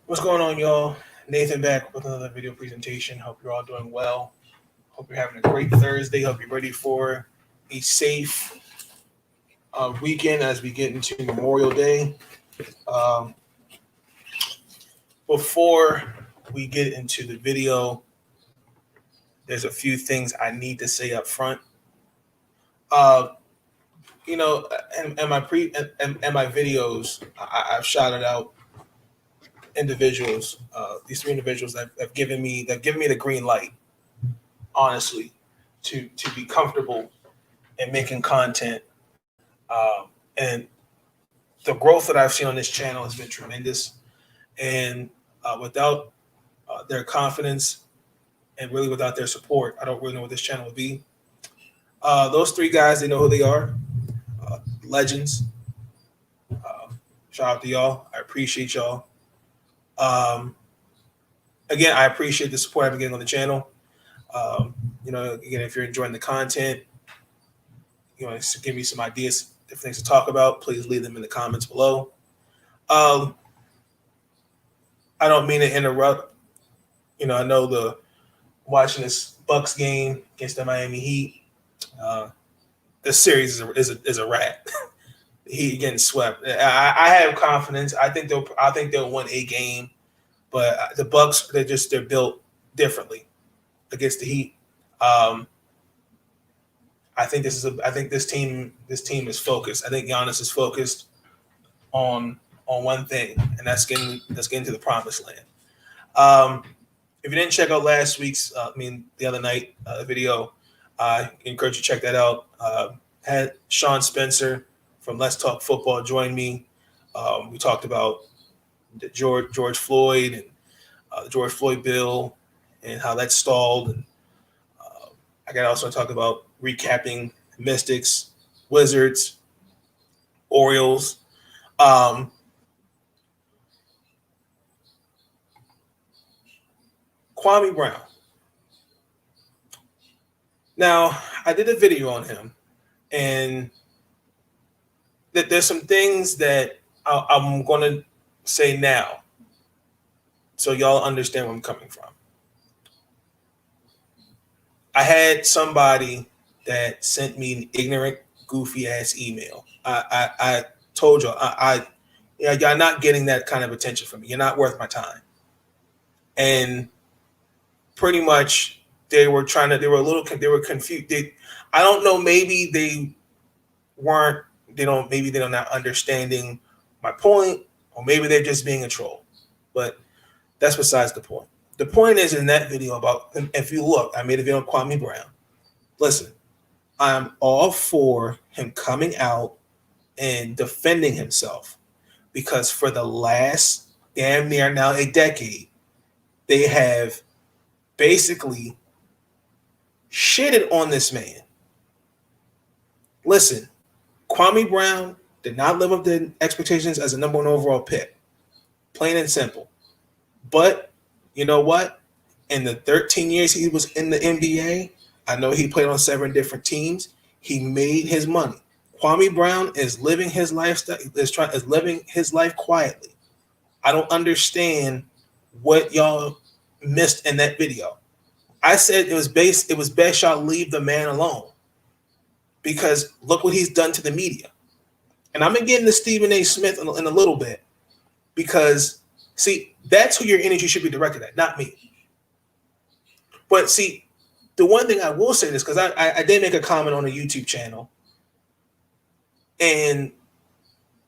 What's going on, y'all? Nathan back with another video presentation. Hope you're all doing well. Hope you're having a great Thursday. Hope you're ready for a safe weekend as we get into Memorial Day. Um, Before we get into the video, there's a few things I need to say up front. Uh, in my videos, I've shouted out individuals. These three individuals that have given me the green light, honestly, to be comfortable in making content. And the growth that I've seen on this channel has been tremendous. And without their confidence and really without their support, I don't really know what this channel would be. Those three guys, they know who they are. Legends. Shout out to y'all. I appreciate y'all. Again, I appreciate the support I've been getting on the channel. Again, if you're enjoying the content, you want to give me some ideas, different things to talk about, please leave them in the comments below. I don't mean to interrupt. I know watching this Bucks game against the Miami Heat. This series is a wrap. The Heat getting swept. I have confidence. I think they'll win a game, but the Bucks they're built differently against the Heat. I think this team is focused. I think Giannis is focused on one thing, and that's getting to the promised land. If you didn't check out last week's, the other night video, I encourage you to check that out. Had Sean Spencer from Let's Talk Football join me. We talked about the George Floyd and the George Floyd bill and how that stalled. And I got to also talk about recapping Mystics, Wizards, Orioles. Kwame Brown. Now, I did a video on him, and that there's some things that I'm going to say now so y'all understand where I'm coming from. I had somebody that sent me an ignorant, goofy ass email. I told y'all, y'all not getting that kind of attention from me. You're not worth my time. And pretty much they were confused. I don't know, maybe they're not understanding my point, or maybe they're just being a troll. But that's besides the point. The point is, in that video if you look, I made a video on Kwame Brown. Listen, I'm all for him coming out and defending himself, because for the last damn near now a decade, they have basically shitted on this man. Listen, Kwame Brown did not live up to expectations as a number one overall pick. Plain and simple. But you know what? In the 13 years he was in the NBA, I know he played on 7 different teams. He made his money. Kwame Brown is living his lifestyle, is living his life quietly. I don't understand what y'all missed in that video. I said it was best y'all leave the man alone, because look what he's done to the media. And I'm gonna get into Stephen A. Smith in a little bit, because see, that's who your energy should be directed at, not me. But see, the one thing I will say this, because I did make a comment on a YouTube channel, and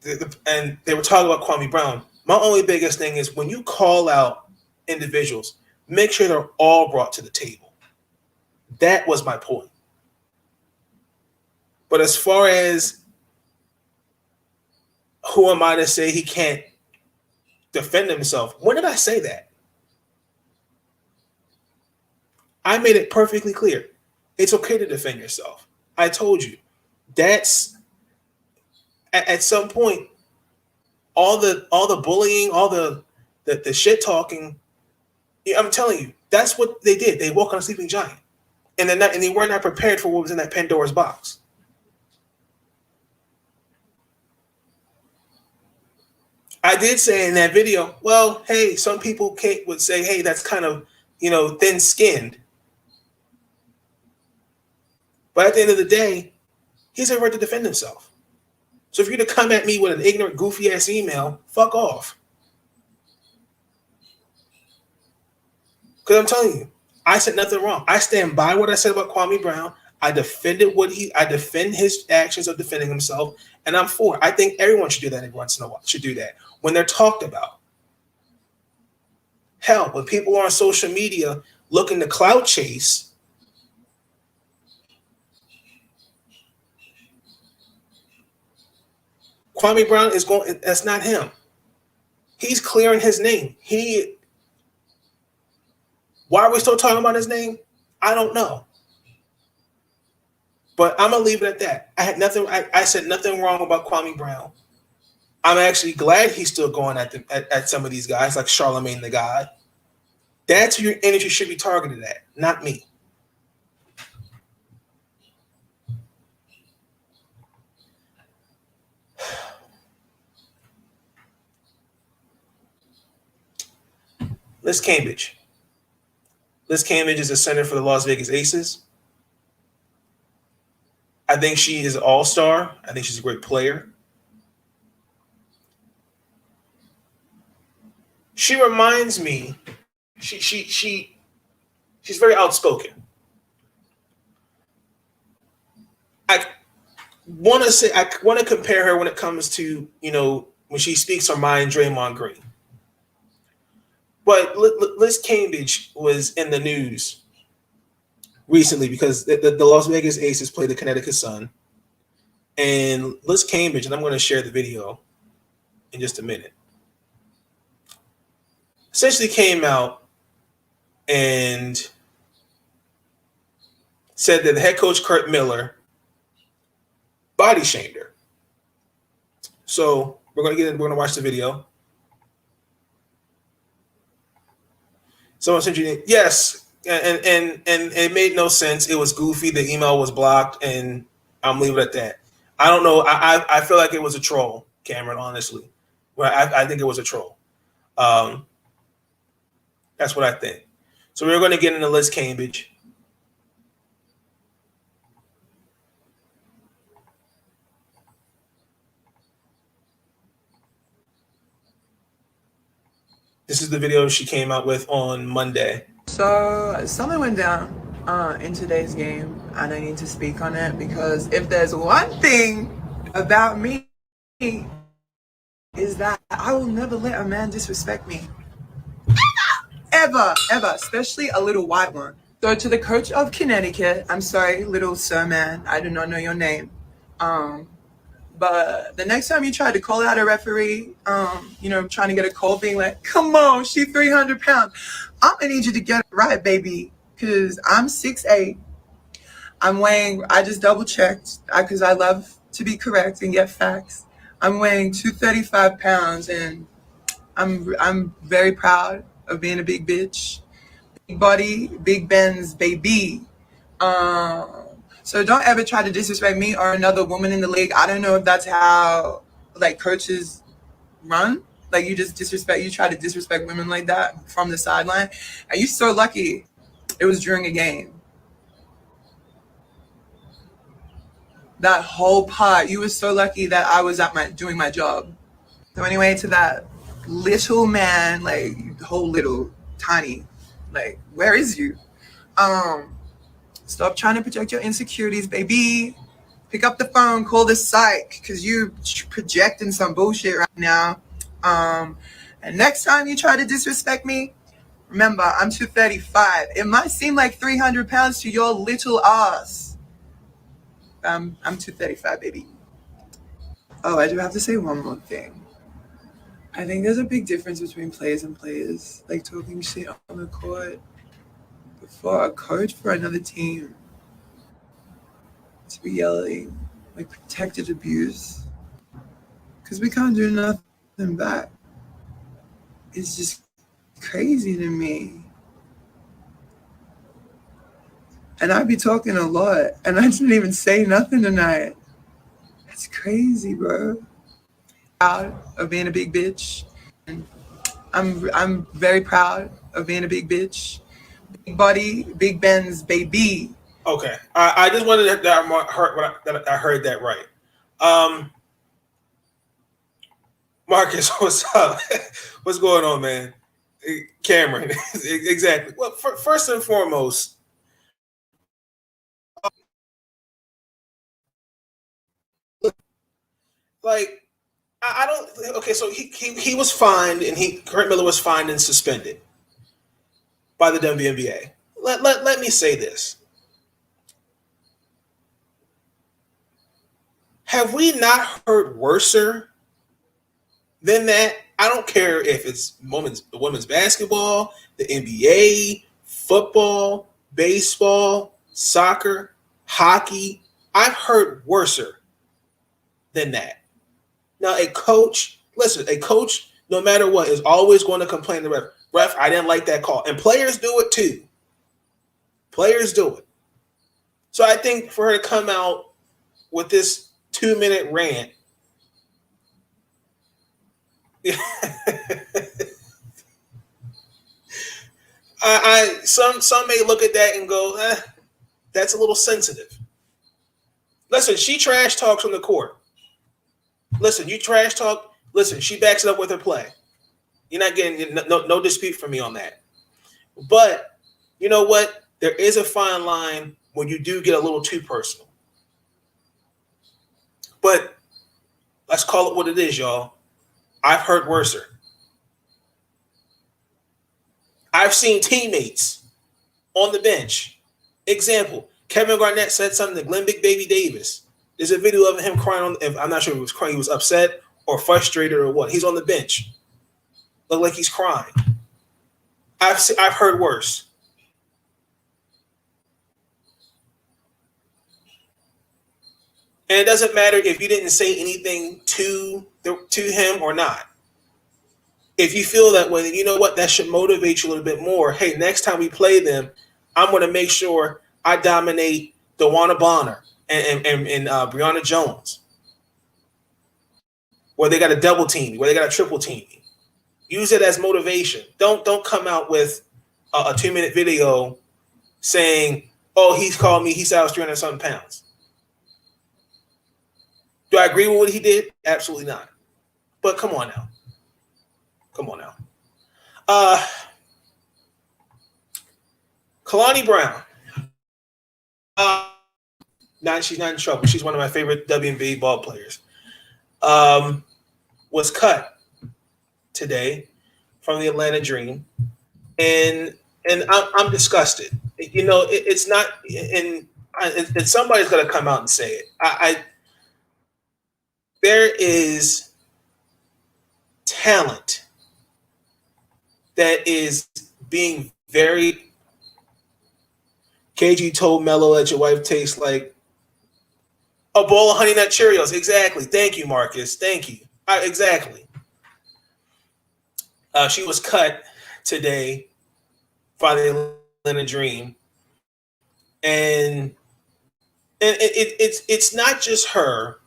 they were talking about Kwame Brown. My only biggest thing is, when you call out individuals, make sure they're all brought to the table. That was my point. But as far as who am I to say he can't defend himself, when did I say that? I made it perfectly clear. It's okay to defend yourself. I told you. That's at some point, all the bullying, all the shit talking. I'm telling you, that's what they did. They woke on a sleeping giant, and they were not prepared for what was in that Pandora's box. I did say in that video, well, hey, some people would say, hey, that's kind of, thin skinned. But at the end of the day, he's a right to defend himself. So if you're to come at me with an ignorant, goofy ass email, fuck off. Because I'm telling you, I said nothing wrong. I stand by what I said about Kwame Brown. I defend his actions of defending himself, and I'm for it. I think everyone should do that every once in a while. Should do that when they're talked about. Hell, when people are on social media looking to clout chase, Kwame Brown is going. That's not him. He's clearing his name. Why are we still talking about his name? I don't know. But I'm gonna leave it at that. I had nothing. I said nothing wrong about Kwame Brown. I'm actually glad he's still going at some of these guys like Charlemagne the God. That's who your energy should be targeted at, not me. Liz Cambridge. Liz Cambridge is a center for the Las Vegas Aces. I think she is an all-star. I think she's a great player. She reminds me, she's very outspoken. I want to compare her when it comes to, when she speaks her mind, Draymond Green. But Liz Cambridge was in the news recently because the Las Vegas Aces play the Connecticut Sun. And Liz Cambridge, and I'm going to share the video in just a minute, essentially came out and said that the head coach, Kurt Miller, body shamed her. So we're going to watch the video. Someone sent you, yes, and it made no sense. It was goofy. The email was blocked, and I'm leaving it at that. I don't know. I feel like it was a troll, Cameron. Honestly, well, I think it was a troll. That's what I think. So we're going to get into Liz Cambridge. This is the video she came out with on Monday. So something went down in today's game, and I need to speak on it because if there's one thing about me, is that I will never let a man disrespect me. Ever, especially a little white one. So to the coach of Connecticut, I'm sorry, little sir man, I do not know your name. But the next time you try to call out a referee, trying to get a call being like, come on, she's 300 pounds. I'm going to need you to get it right, baby, because I'm 6'8". I just double checked because I love to be correct and get facts. I'm weighing 235 pounds, and I'm very proud of being a big bitch. Big body, big Benz, baby. So don't ever try to disrespect me or another woman in the league. I don't know if that's how coaches run. You just you try to disrespect women like that from the sideline. Are you so lucky it was during a game? That whole part, you were so lucky that I was doing my job. So anyway, to that little man, whole little tiny, where is you? Stop trying to project your insecurities, baby. Pick up the phone, call the psych, because you projecting some bullshit right now. And next time you try to disrespect me, remember, I'm 235. It might seem like 300 pounds to your little ass. I'm 235, baby. Oh, I do have to say one more thing. I think there's a big difference between players and players, talking shit on the court. For a coach for another team to be yelling protected abuse because we can't do nothing back, it's just crazy to me. And I be talking a lot, and I didn't even say nothing tonight. That's crazy, bro. proud of being a big bitch. I'm very proud of being a big bitch. Big body, big Benz, baby. Okay, I just wanted that I heard that right. Um, Marcus, what's up? What's going on, man? Cameron, exactly. Well, first and foremost, like I don't. Okay, so he was fined, and Kurt Miller was fined and suspended by the WNBA. Let me say this: have we not heard worser than that? I don't care if it's women's basketball, the NBA, football, baseball, soccer, hockey. I've heard worser than that. Now, a coach, no matter what, is always going to complain to the ref. Ref, I didn't like that call. And players do it too. Players do it. So I think for her to come out with this 2-minute rant, some may look at that and go, that's a little sensitive. Listen, she trash talks on the court. Listen, you trash talk. Listen, she backs it up with her play. You're not getting no dispute from me on that. But you know what? There is a fine line when you do get a little too personal. But let's call it what it is, y'all. I've heard worser. I've seen teammates on the bench. Example, Kevin Garnett said something to Glenn Big Baby Davis. There's a video of him crying. I'm not sure if he was crying, he was upset or frustrated or what. He's on the bench. Look like he's crying. I've heard worse. And it doesn't matter if you didn't say anything to him or not. If you feel that way, then you know what? That should motivate you a little bit more. Hey, next time we play them, I'm going to make sure I dominate DeWanna Bonner and Brianna Jones. Where they got a double team, where they got a triple team. Use it as motivation. Don't come out with a 2-minute video saying, "Oh, he's called me. He said I was 300-something pounds." Do I agree with what he did? Absolutely not. But come on now. Kalani Brown. She's not in trouble. She's one of my favorite WNBA ball players. Was cut today from the Atlanta Dream, and I'm disgusted. You know, it's not, and somebody's got to come out and say it. There is talent that is being very. KG told Mello that your wife tastes like a bowl of Honey Nut Cheerios. Exactly. Thank you, Marcus. Thank you. Exactly. She was cut today by the Atlanta Dream, and it's not just her.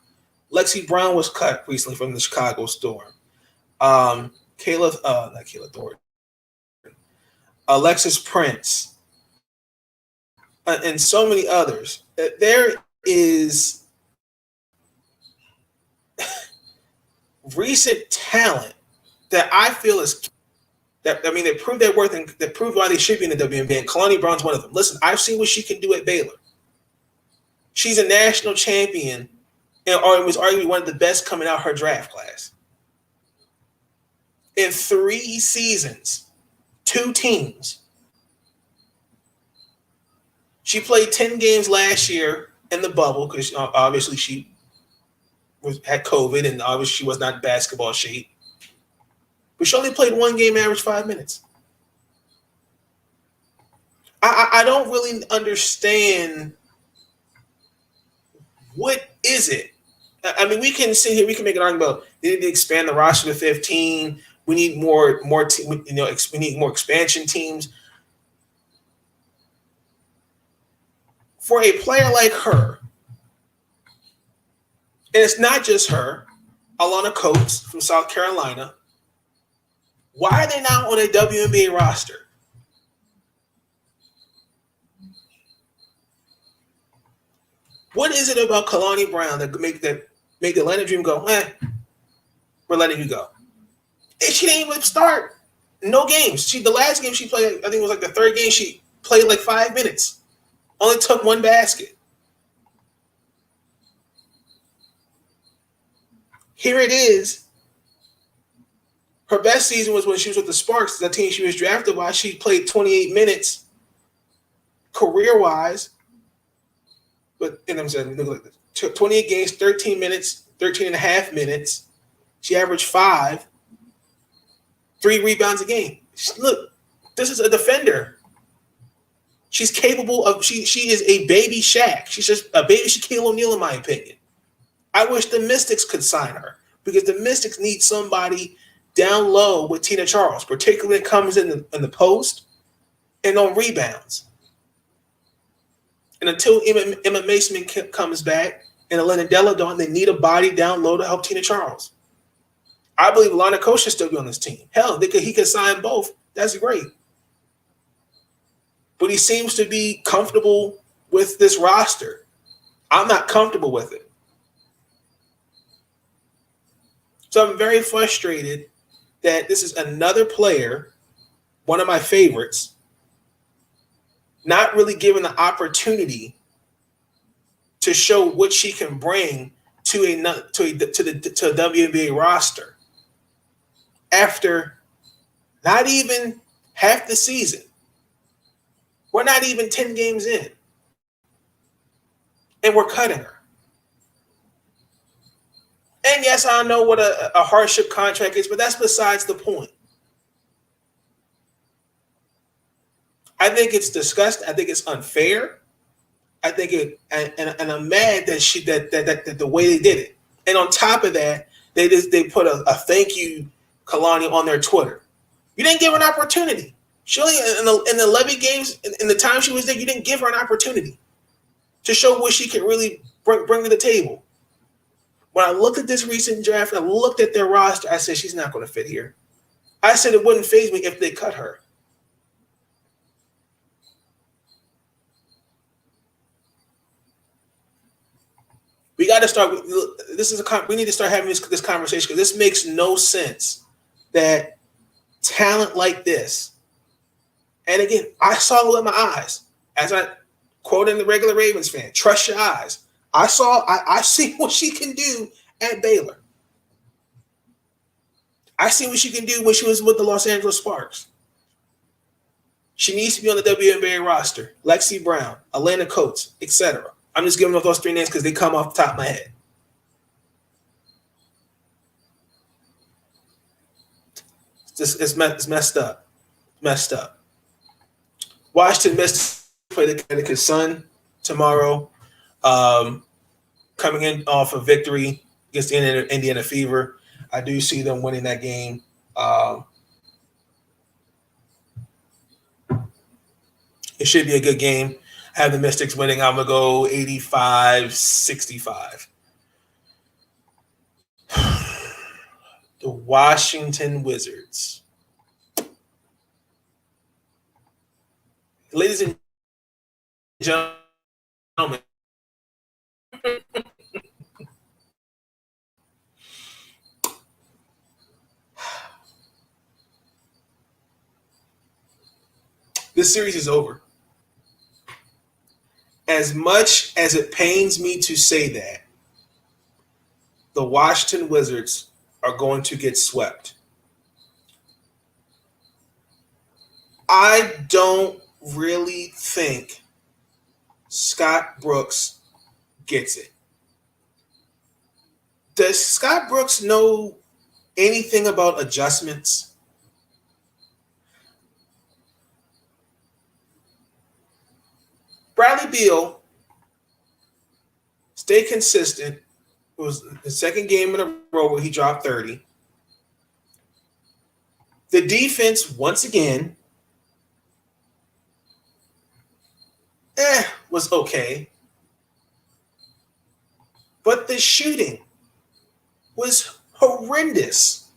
Lexi Brown was cut recently from the Chicago Storm. Not Kayla Thornton. Alexis Prince, and so many others. There is recent talent that I feel is that. I mean, they proved their worth and they proved why they should be in the WNBA. And Kalani Brown's one of them. Listen, I've seen what she can do at Baylor. She's a national champion, and was arguably one of the best coming out her draft class. In 3 seasons, 2 teams. She played 10 games last year in the bubble because obviously she had COVID and obviously she was not in basketball shape. But she only played 1 game, average 5 minutes. I don't really understand what is it. I mean, we can sit here, we can make an argument about they need to expand the roster to 15. We need more we need more expansion teams. For a player like her, and it's not just her, Alana Coates from South Carolina. Why are they not on a WNBA roster? What is it about Kalani Brown that make the Atlanta Dream go, we're letting you go? And she didn't even start no games. The last game she played, I think it was like the third game, she played like 5 minutes. Only took one basket. Here it is. Her best season was when she was with the Sparks, the team she was drafted by. She played 28 minutes career-wise. But, and I'm saying, look at this. 28 games, 13 minutes, 13 and a half minutes. She averaged 5, 3 rebounds a game. Look, this is a defender. She's capable of, she is a baby Shaq. She's just a baby Shaquille O'Neal, in my opinion. I wish the Mystics could sign her because the Mystics need somebody down low with Tina Charles, particularly when it comes in the post and on rebounds. And until Emma Mason comes back and Elena Deladon, they need a body down low to help Tina Charles. I believe Alana Coates should still be on this team. Hell, he could sign both. That's great. But he seems to be comfortable with this roster. I'm not comfortable with it. So I'm very frustrated that this is another player, one of my favorites, not really given the opportunity to show what she can bring to a WNBA roster after not even half the season. We're not even 10 games in, and we're cutting her. And yes, I know what a hardship contract is, but that's besides the point. I think it's disgusting. I think it's unfair. I think and I'm mad that the way they did it. And on top of that, they put a thank you, Kalani, on their Twitter. You didn't give her an opportunity. She only in the 11 games in the time she was there, you didn't give her an opportunity to show what she could really bring to the table. When I looked at this recent draft, I looked at their roster, I said, she's not going to fit here. I said it wouldn't faze me if they cut her. We got to start. We need to start having this conversation because this makes no sense that talent like this. And again, I saw it with my eyes. As I quoted the regular Ravens fan, trust your eyes. I see what she can do at Baylor. I see what she can do when she was with the Los Angeles Sparks. She needs to be on the WNBA roster. Lexi Brown, Alana Coates, etc. I'm just giving up those 3 names because they come off the top of my head. It's messed up. Messed up. Washington missed play the Connecticut Sun tomorrow. Coming in off a victory against the Indiana Fever. I do see them winning that game. It should be a good game. I have the Mystics winning. I'm going to go 85-65. The Washington Wizards. Ladies and gentlemen, this series is over. As much as it pains me to say that, the Washington Wizards are going to get swept. I don't really think Scott Brooks gets it. Does Scott Brooks know anything about adjustments? Bradley Beal stayed consistent. It was the second game in a row where he dropped 30. The defense, once again, was okay. But the shooting was Horrendous.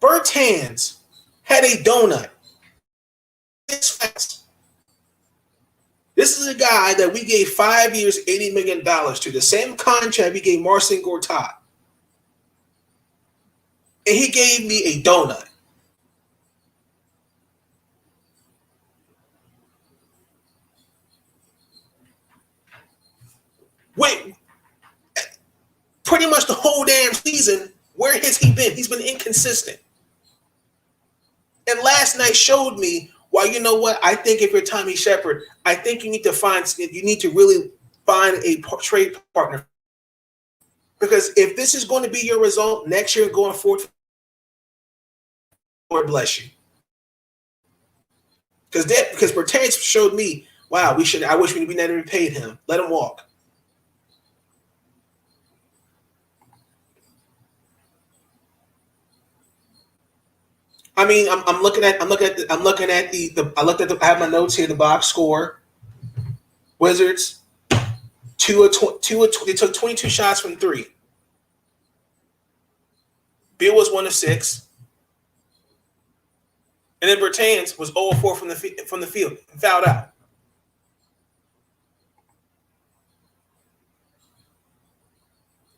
Bertans had a donut. This is a guy that we gave 5 years, $80 million to, the same contract we gave Marcin Gortat. And he gave me a donut. Wait, pretty much the whole damn season, where has he been? He's been inconsistent. And last night showed me why, you know what? I think if you're Tommy Shepard, I think you need to really find a trade partner. Because if this is going to be your result next year going forward, Lord bless you. Because Bertans showed me, wow, I wish we never paid him. Let him walk. I mean, I have my notes here, the box score. Wizards, they took 22 shots from three. Beal was 1 of 6. And then Bertans was 0 of 4 from the field and fouled out.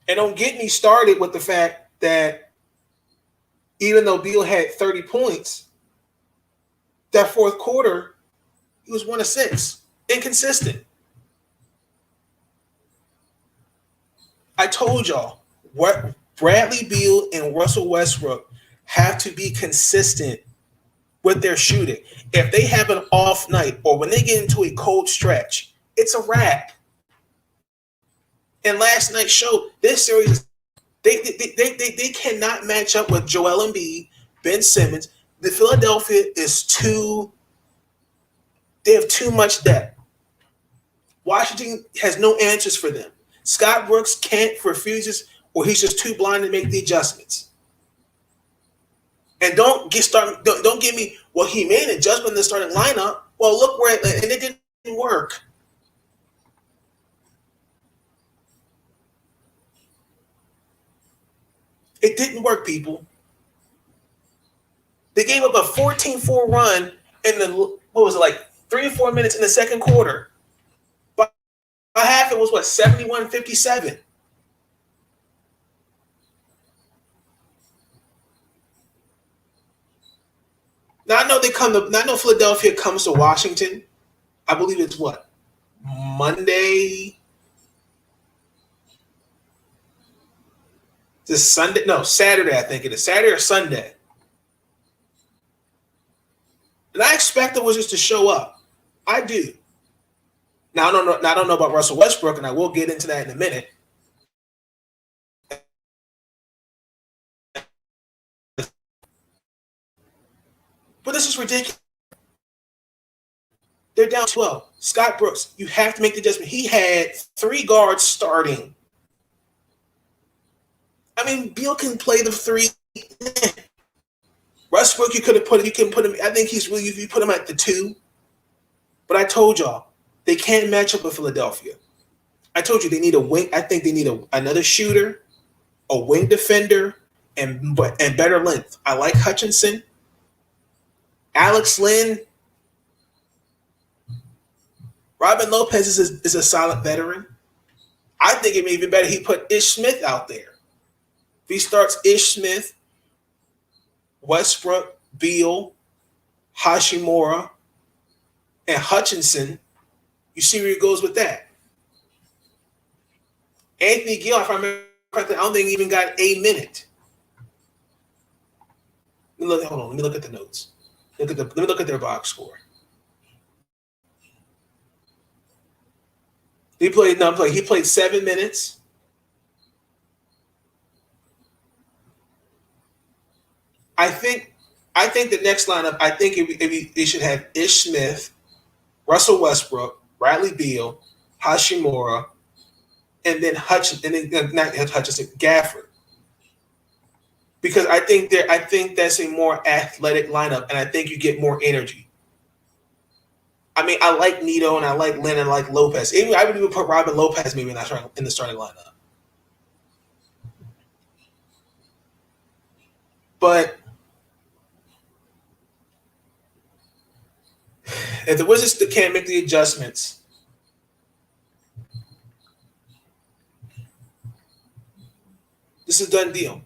And don't get me started with the fact that even though Beal had 30 points, that fourth quarter, he was 1 of 6. Inconsistent. I told y'all, what Bradley Beal and Russell Westbrook have to be consistent with their shooting. If they have an off night or when they get into a cold stretch, it's a wrap. And last night showed this series, they cannot match up with Joel Embiid, Ben Simmons. The Philadelphia they have too much depth. Washington has no answers for them. Scott Brooks refuses, or he's just too blind to make the adjustments. And don't give me, well, he made an adjustment in the starting lineup. Well, look where and it didn't work. It didn't work, people. They gave up a 14-4 run in the, 3 or 4 minutes in the second quarter. By half, it was 71-57. Now I know Philadelphia comes to Washington. I believe it's Monday. This Sunday? No, Saturday, I think it is. Saturday or Sunday. And I expect the Wizards to show up. I do. Now I don't know about Russell Westbrook, and I will get into that in a minute. But this is ridiculous. They're down 12. Scott Brooks, you have to make the adjustment. He had 3 guards starting. I mean, Beal can play the 3. Westbrook, you can put him. I think he's really, you put him at the 2. But I told y'all, they can't match up with Philadelphia. I told you they need a wing. I think they need another shooter, a wing defender, and better length. I like Hutchinson. Alex Lynn. Robin Lopez is a solid veteran. I think it may be better he put Ish Smith out there. If he starts Ish Smith, Westbrook, Beal, Hashimura, and Hutchinson, you see where he goes with that. Anthony Gill, if I remember correctly, I don't think he even got a minute. Hold on. Let me look at the notes. Let me look at their box score. He played 7 minutes. I think the next lineup, I think it should have Ish Smith, Russell Westbrook, Bradley Beal, Hashimura, and then Gafford. Because I think that's a more athletic lineup, and I think you get more energy. I mean, I like Nito and I like Lynn and I like Lopez. I would even put Robin Lopez maybe in the starting lineup. But if the Wizards can't make the adjustments, this is a done deal.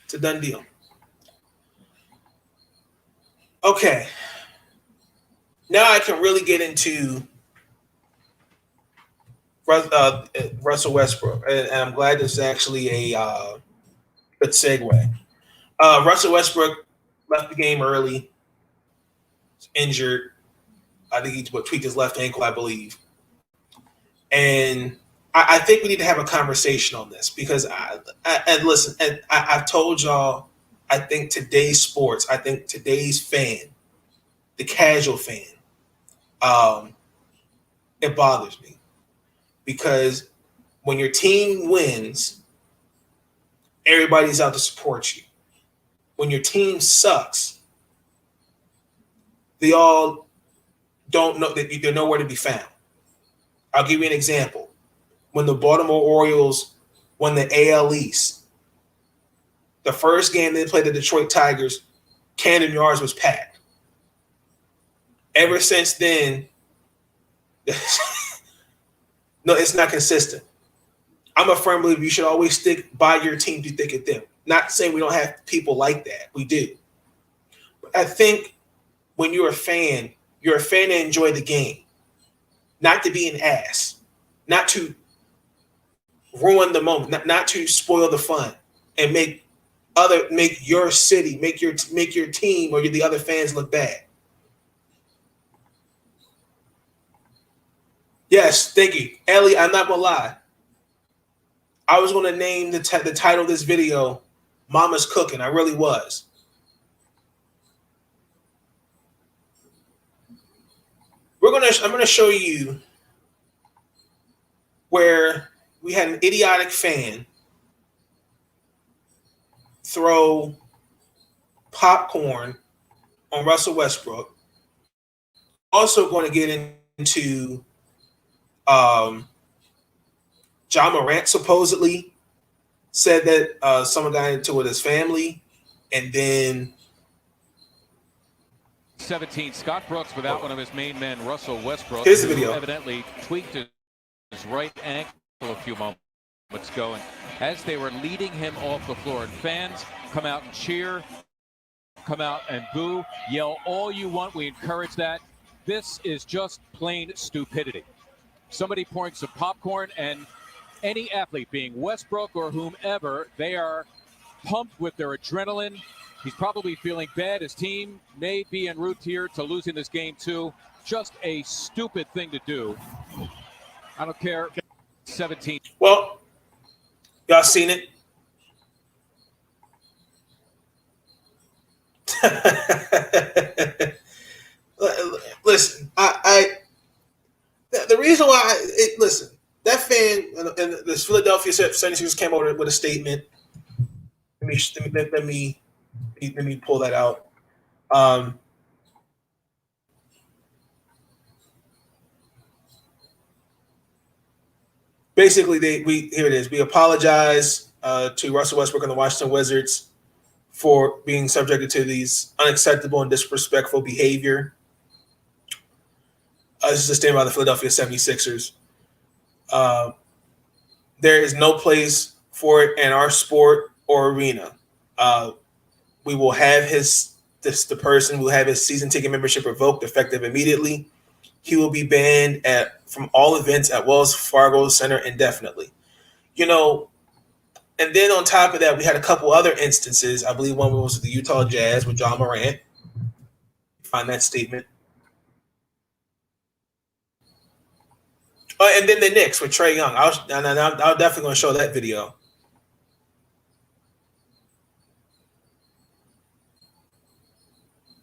It's a done deal. Okay. Now I can really get into Russell Westbrook, and I'm glad this is actually a good segue. Russell Westbrook left the game early, injured. I think he tweaked his left ankle, I believe. And I think we need to have a conversation on this because I've told y'all, I think today's sports, I think today's fan, the casual fan, it bothers me because when your team wins, everybody's out to support you. When your team sucks, they all don't know that they're nowhere to be found. I'll give you an example. When the Baltimore Orioles won the AL East, the first game they played the Detroit Tigers, Camden Yards was packed. Ever since then, no, it's not consistent. I'm a firm believer you should always stick by your team through thick and thin. Not saying we don't have people like that. We do. But I think when you're a fan to enjoy the game, not to be an ass, not to ruin the moment, not to spoil the fun, and make your city, make your team or the other fans look bad. Yes, thank you, Ellie. I'm not gonna lie. I was gonna name the title of this video "Mama's Cooking." I really was. I'm gonna show you where we had an idiotic fan throw popcorn on Russell Westbrook. Also going to get into John Morant supposedly said that someone got into it with his family, and then 17, Scott Brooks without one of his main men, Russell Westbrook, here's the video. Evidently tweaked his right ankle a few moments ago, and as they were leading him off the floor, and fans come out and cheer, come out and boo, yell all you want. We encourage that. This is just plain stupidity. Somebody pouring some popcorn, and any athlete, being Westbrook or whomever, they are pumped with their adrenaline. He's probably feeling bad. His team may be en route here to losing this game too. Just a stupid thing to do. I don't care. 17. Well, y'all seen it? Listen, the reason why listen, that fan and this Philadelphia 76ers came over with a statement. Let me pull that out. Basically, here it is. We apologize to Russell Westbrook and the Washington Wizards for being subjected to these unacceptable and disrespectful behavior. This is a statement by the Philadelphia 76ers. There is no place for it in our sport or arena. We will have the person will have his season ticket membership revoked effective immediately. He will be banned from all events at Wells Fargo Center indefinitely. And then on top of that, we had a couple other instances. I believe one was the Utah Jazz with John Morant. Find that statement. And then the Knicks with Trae Young. I was definitely going to show that video.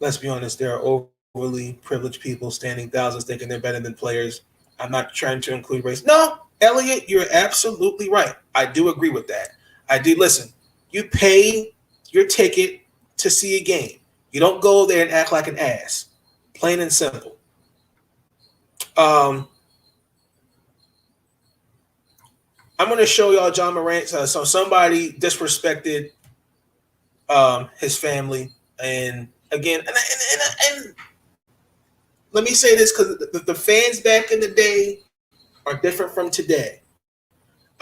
Let's be honest, there are overly privileged people standing thousands thinking they're better than players. I'm not trying to include race. No, Elliot, you're absolutely right. I do agree with that. I do. Listen, you pay your ticket to see a game. You don't go there and act like an ass. Plain and simple. I'm going to show y'all John Morant. So somebody disrespected his family, and again, and let me say this because the fans back in the day are different from today.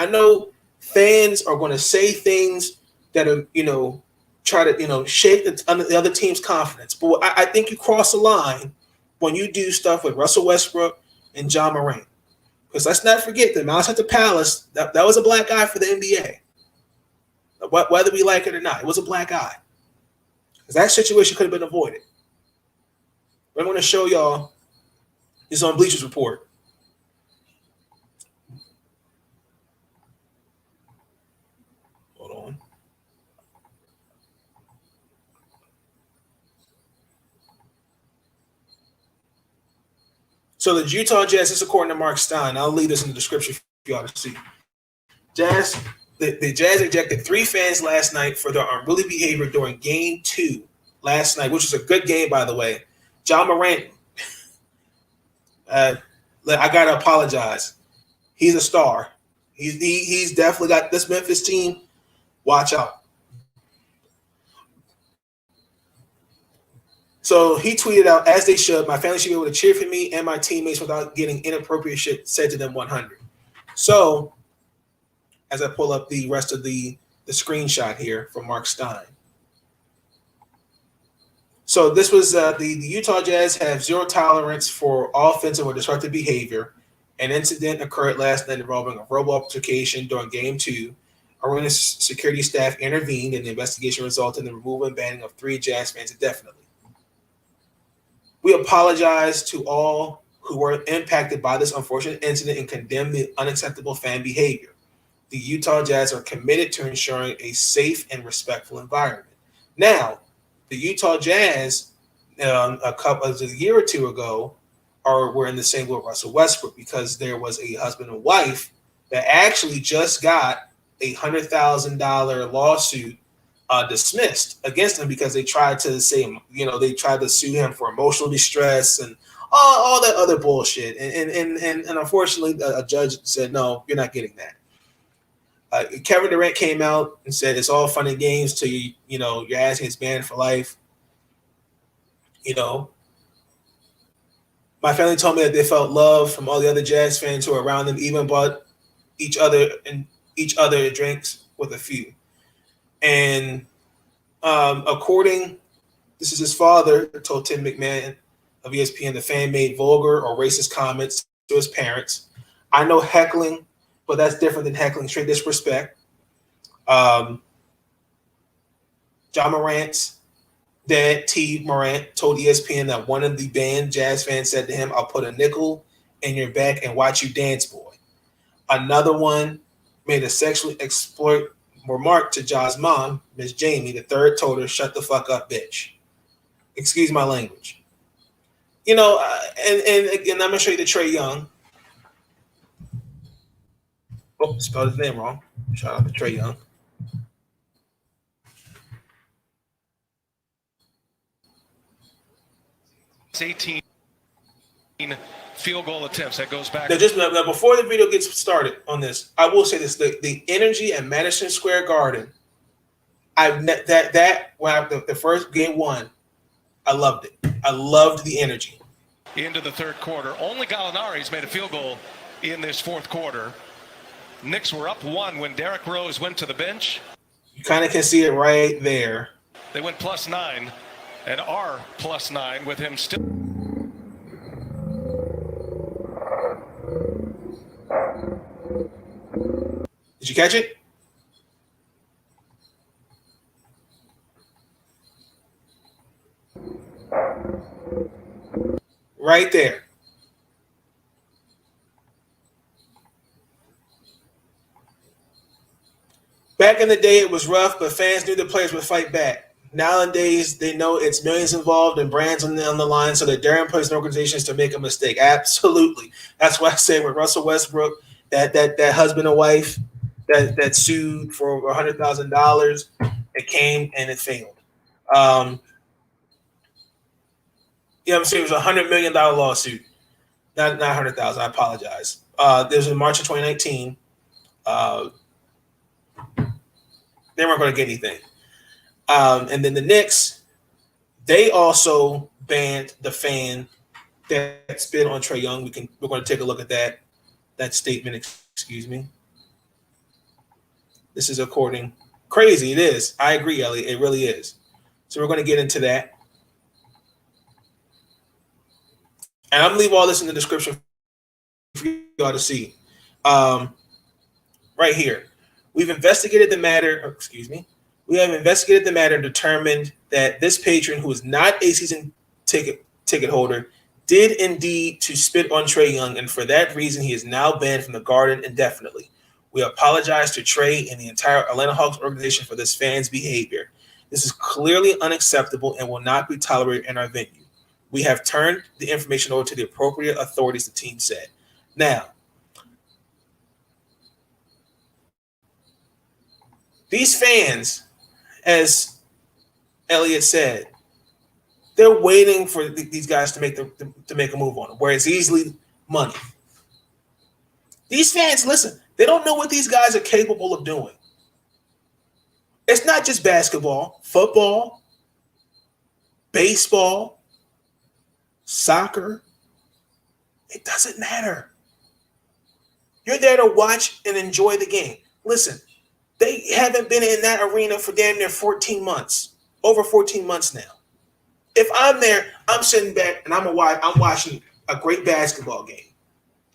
I know fans are going to say things that are, try to, shake the other team's confidence. But I think you cross the line when you do stuff with Russell Westbrook and John Morant. Because let's not forget that Mouse at the Palace, that was a black guy for the NBA. Whether we like it or not, it was a black guy. Because that situation could have been avoided. But I'm going to show y'all this on Bleachers Report. Hold on. So the Utah Jazz, this is according to Mark Stein. I'll leave this in the description for y'all to see. The Jazz ejected 3 fans last night for their unruly behavior during Game 2 last night, which was a good game, by the way. John Morant, I gotta apologize. He's a star. He's definitely got this Memphis team. Watch out. So he tweeted out, as they should, my family should be able to cheer for me and my teammates without getting inappropriate shit said to them 100. So as I pull up the rest of the screenshot here from Mark Stein. So this was the Utah Jazz have zero tolerance for offensive or disruptive behavior. An incident occurred last night involving a verbal altercation during Game 2. Arena security staff intervened, and the investigation resulted in the removal and banning of 3 Jazz fans indefinitely. We apologize to all who were impacted by this unfortunate incident and condemn the unacceptable fan behavior. The Utah Jazz are committed to ensuring a safe and respectful environment. Now, the Utah Jazz, a year or two ago, were in the same with Russell Westbrook because there was a husband and wife that actually just got a $100,000 lawsuit dismissed against him because they tried to say, they tried to sue him for emotional distress and all that other bullshit. And unfortunately, a judge said, no, you're not getting that. Kevin Durant came out and said it's all fun and games till you're asking his banned for life. My family told me that they felt love from all the other Jazz fans who were around them, even bought each other drinks with a few. And this is his father told Tim McMahon of ESPN, the fan made vulgar or racist comments to his parents. I know heckling, but that's different than heckling, straight disrespect. John Morant's dad, T. Morant, told ESPN that one of the band Jazz fans said to him, I'll put a nickel in your back and watch you dance, boy. Another one made a sexually exploit remark to Ja's mom, Miss Jamie. The third told her, shut the fuck up, bitch. Excuse my language. And I'm going to show you the Trae Young. Oh, spelled his name wrong. Shout out to Trae Young. It's 18 field goal attempts. That goes back. Now, before the video gets started on this, I will say this: the energy at Madison Square Garden. The first Game 1, I loved it. I loved the energy. Into the third quarter, only Gallinari's made a field goal in this fourth quarter. Knicks were up 1 when Derrick Rose went to the bench. You kind of can see it right there. They went +9 and are +9 with him still. Did you catch it? Right there. Back in the day, it was rough, but fans knew the players would fight back. Nowadays, they know it's millions involved and brands on the line, so they're daring players and organizations to make a mistake. Absolutely. That's why I say with Russell Westbrook, that husband and wife that sued for $100,000, it came and it failed. I'm saying it was a $100 million lawsuit, not $100,000. I apologize. This was in March of 2019. They weren't going to get anything. And then the Knicks, they also banned the fan that spit on Trae Young. We're going to take a look at that statement. Excuse me. This is according. Crazy, it is. I agree, Elliot. It really is. So we're going to get into that. And I'm going to leave all this in the description for y'all to see. Right here. We've investigated the matter. We have investigated the matter and determined that this patron, who is not a season ticket holder, did indeed to spit on Trae Young, and for that reason, he is now banned from the Garden indefinitely. We apologize to Trae and the entire Atlanta Hawks organization for this fan's behavior. This is clearly unacceptable and will not be tolerated in our venue. We have turned the information over to the appropriate authorities, the team said. Now, these fans, as Elliot said, they're waiting for these guys to make a move on them, where it's easily money. These fans, listen, they don't know what these guys are capable of doing. It's not just basketball, football, baseball, soccer. It doesn't matter. You're there to watch and enjoy the game. Listen, they haven't been in that arena for damn near 14 months, over 14 months now. If I'm there, I'm sitting back and I'm watching a great basketball game.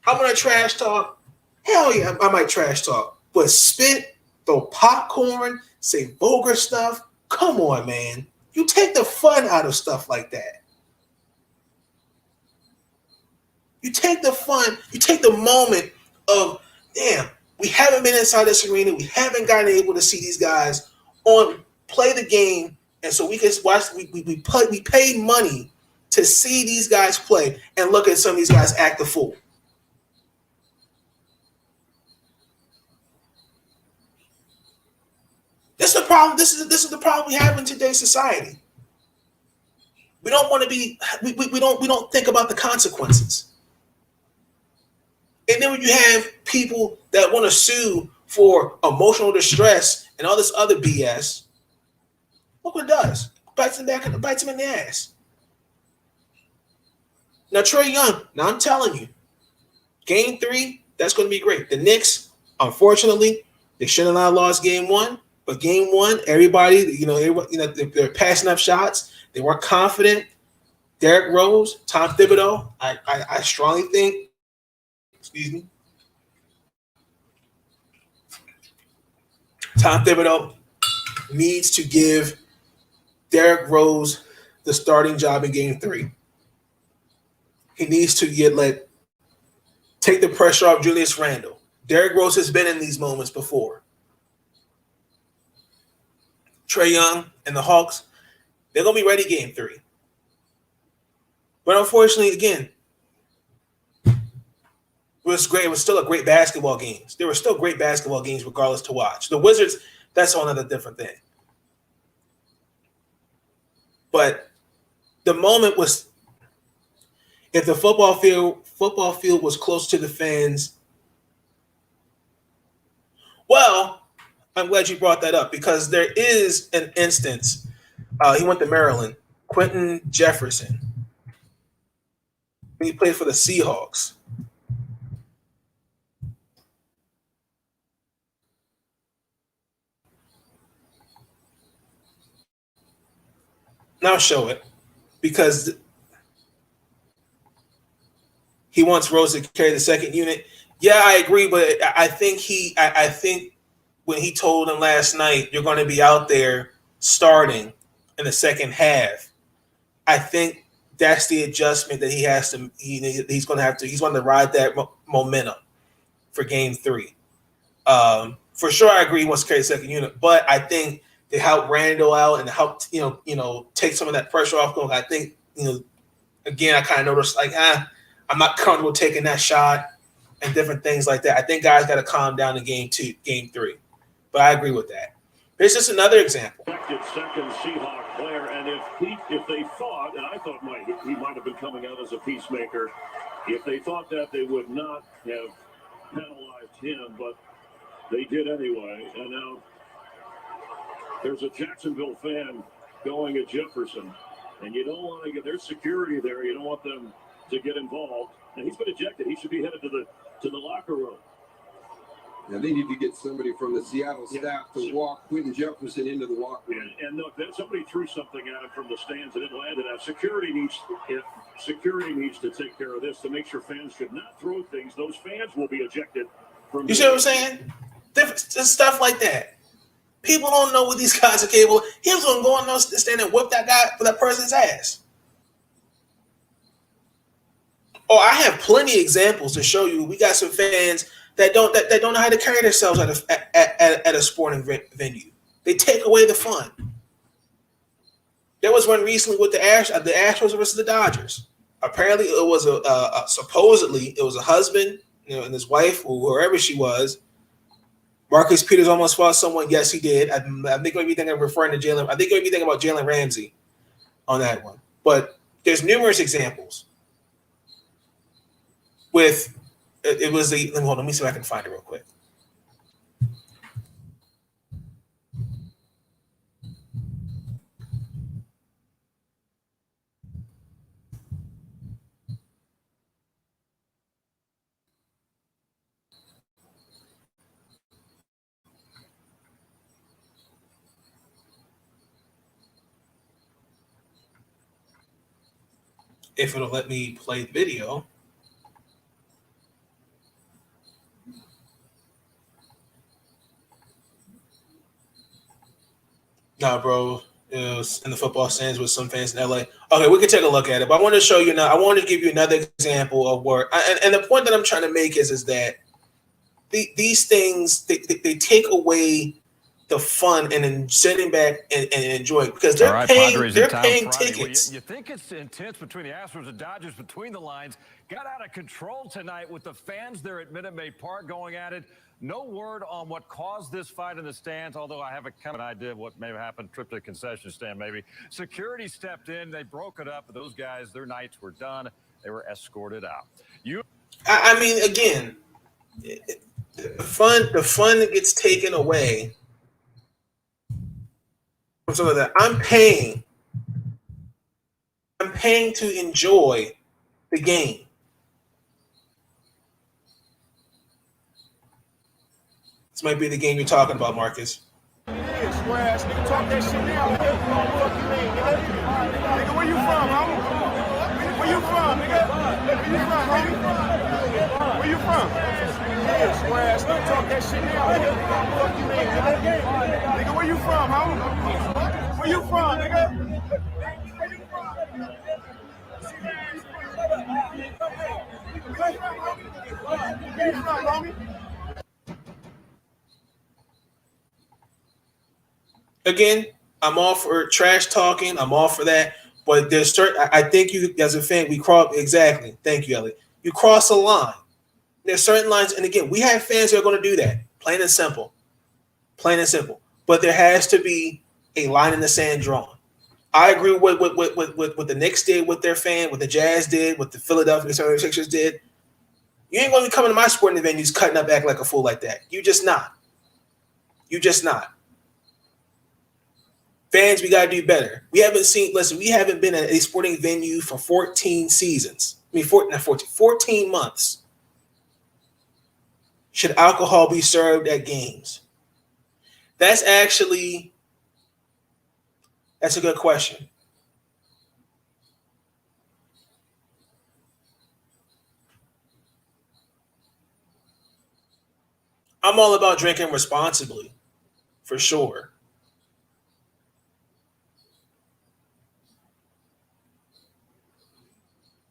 I'm going to trash talk. Hell yeah, I might trash talk. But spit, throw popcorn, say vulgar stuff. Come on, man. You take the fun out of stuff like that. You take the fun, you take the moment of, damn, we haven't been inside this arena. We haven't gotten able to see these guys play the game. And so we can watch, we pay money to see these guys play and look at some of these guys act the fool. This is the problem. This is the problem we have in today's society. We don't want to be. We don't think about the consequences. And then when you have people that want to sue for emotional distress and all this other BS, look what it does. Bites him in the ass. Now Trae Young. Now I'm telling you, Game 3, that's going to be great. The Knicks, unfortunately, they should have not lost Game 1. But Game 1, everybody, they're passing up shots. They weren't confident. Derrick Rose, Tom Thibodeau, I strongly think, Tom Thibodeau needs to give Derrick Rose the starting job in Game 3. He needs to take the pressure off Julius Randle. Derrick Rose has been in these moments before. Trae Young and the Hawks, they're going to be ready Game 3. But unfortunately, again, it was great. It was still a great basketball game. There were still great basketball games regardless to watch. The Wizards, that's another different thing. But the moment was, if the football field was close to the fans, well, I'm glad you brought that up because there is an instance. He went to Maryland. Quentin Jefferson. He played for the Seahawks. Now show it because he wants Rose to carry the second unit. Yeah, I agree, but I think when he told him last night, you're going to be out there starting in the second half, I think that's the adjustment that he has to. He's going to ride that momentum for Game 3. For sure, I agree he wants to carry the second unit, but I think they help Randall out and help take some of that pressure off. I think again, I kind of noticed I'm not comfortable taking that shot and different things like that. I think guys got to calm down in Game 3. But I agree with that. Here's just another example. Second Seahawk player, and if they thought, and I thought he might have been coming out as a peacemaker, if they thought that they would not have penalized him, but they did anyway. And now there's a Jacksonville fan going at Jefferson. And you don't want to get, there's security there. You don't want them to get involved. And he's been ejected. He should be headed to the locker room. Now they need to get somebody from the Seattle staff to walk Quentin Jefferson into the locker room. And look, somebody threw something at him from the stands and it landed out. Security needs to take care of this to make sure fans should not throw things. Those fans will be ejected from. You see what I'm saying? Just stuff like that. People don't know what these guys are capable. He was going to go on those stand and whip that guy for that person's ass. Oh, I have plenty of examples to show you. We got some fans that don't know how to carry themselves at a sporting venue. They take away the fun. There was one recently with the Astros versus the Dodgers. Apparently, it was supposedly it was a husband, and his wife, or whoever she was. Marcus Peters almost fought someone. Yes, he did. I think maybe thinking of referring to Jalen. I think maybe thinking about Jalen Ramsey on that one. But there's numerous examples. With it was the hold on, let me see if I can find it real quick. If it'll let me play the video. Nah, bro. It was in the football stands with some fans in LA. Okay, we can take a look at it. But I want to show you now. I want to give you another example of where, and the point that I'm trying to make is that these things they take away the fun and then sitting back and enjoying because they're paying tickets. Well, you think it's intense between the Astros and Dodgers between the lines. Got out of control tonight with the fans there at Minute Maid Park going at it. No word on what caused this fight in the stands, although I have a kind of an idea of what may have happened. Trip to the concession stand, maybe. Security stepped in. They broke it up. But those guys, their nights were done. They were escorted out. I mean, again, the fun gets taken away from some of that. I'm paying to enjoy the game. This might be the game you're talking about, Marcus. Nigga, talk that shit now. Nigga, where you from, homie? Where you from, nigga? Where you from, homie? Where you from? Nigga, talk that shit now. Nigga, where you from, homie? Where you from, nigga? Where you from, homie? Again, I'm all for trash talking. I'm all for that. But there's certain. I think you, as a fan, we cross exactly. Thank you, Ellie. You cross a line. There's certain lines, and again, we have fans that are going to do that. Plain and simple. Plain and simple. But there has to be a line in the sand drawn. I agree with what the Knicks did with their fan, what the Jazz did, what the Philadelphia 76ers did. You ain't going to be coming to my sporting venues cutting up, act like a fool like that. You just not. You just not. Fans, we got to do better. We haven't been at a sporting venue for 14 seasons. 14 months. Should alcohol be served at games? That's a good question. I'm all about drinking responsibly, for sure.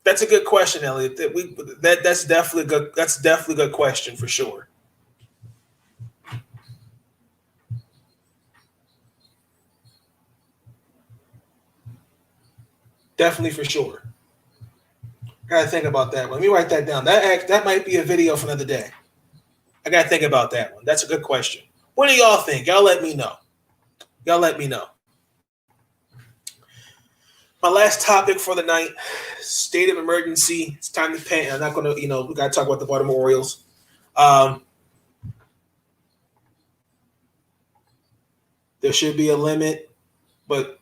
That's a good question, Elliot. That's definitely good. That's definitely a good question for sure. Definitely for sure. Gotta think about that one. Let me write that down. That might be a video for another day. I gotta think about that one. That's a good question. What do y'all think? Y'all let me know. My last topic for the night, state of emergency. It's time to pay. I'm not going to, we got to talk about the Baltimore Orioles. There should be a limit, but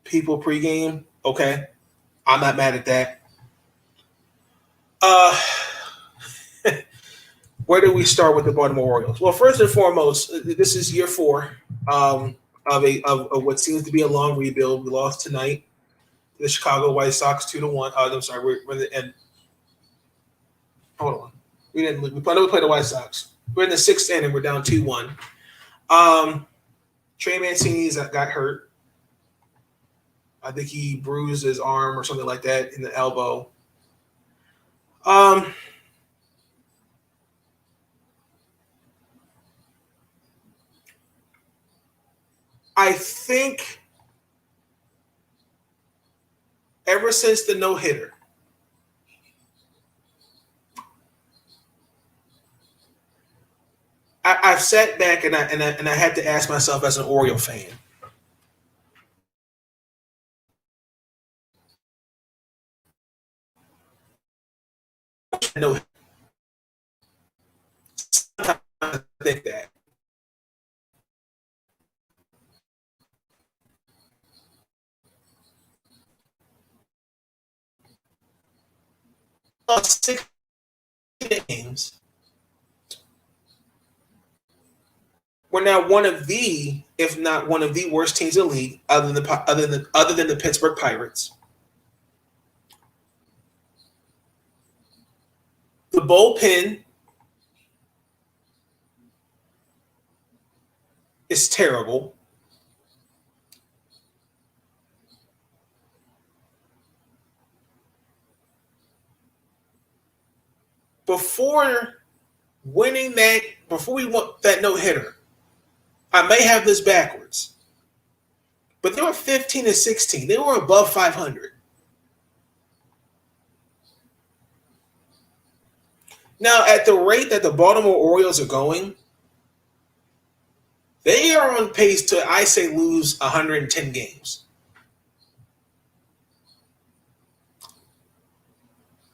people pregame, okay. I'm not mad at that. Where do we start with the Baltimore Orioles? Well, first and foremost, this is year 4 of what seems to be a long rebuild. We lost tonight to the Chicago White Sox 2-1. I'm sorry, we're in the end. Hold on, we didn't. We played the White Sox. We're in the 6th inning. We're down 2-1. Trey Mancini's got hurt. I think he bruised his arm or something like that in the elbow. I think ever since the no-hitter, I've sat back and I had to ask myself as an Oriole fan, no, I think that. Lost 6 games. We're now one of the, if not one of the worst teams in the league, other than the Pittsburgh Pirates. The bullpen is terrible. Before we won that no-hitter, I may have this backwards, but they were 15 and 16. They were above 500. Now, at the rate that the Baltimore Orioles are going, they are on pace to, I say, lose 110 games.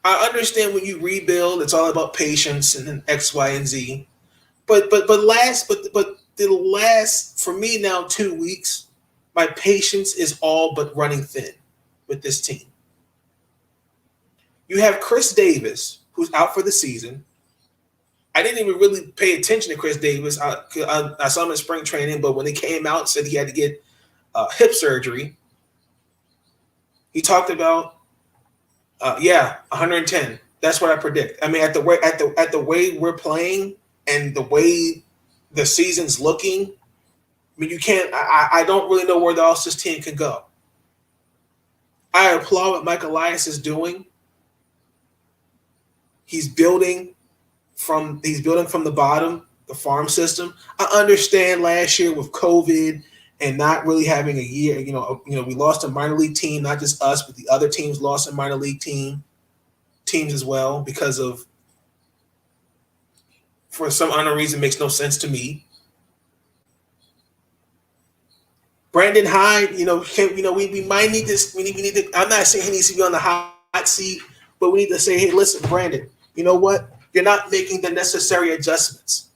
I understand when you rebuild, it's all about patience and then X, Y, and Z. But the last for me now 2 weeks, my patience is all but running thin with this team. You have Chris Davis, who's out for the season. I didn't even really pay attention to Chris Davis. I saw him in spring training, but when he came out, said he had to get hip surgery. He talked about 110. That's what I predict. I mean, at the way we're playing and the way the season's looking, I mean, you can't. I don't really know where else this team can go. I applaud what Mike Elias is doing. He's building from the bottom, the farm system. I understand last year with COVID and not really having a year, we lost a minor league team, not just us, but the other teams lost a minor league teams as well because of, for some unknown reason, makes no sense to me. Brandon Hyde, we might need this. We need to. I'm not saying he needs to be on the hot seat, but we need to say, hey, listen, Brandon, you know what? You're not making the necessary adjustments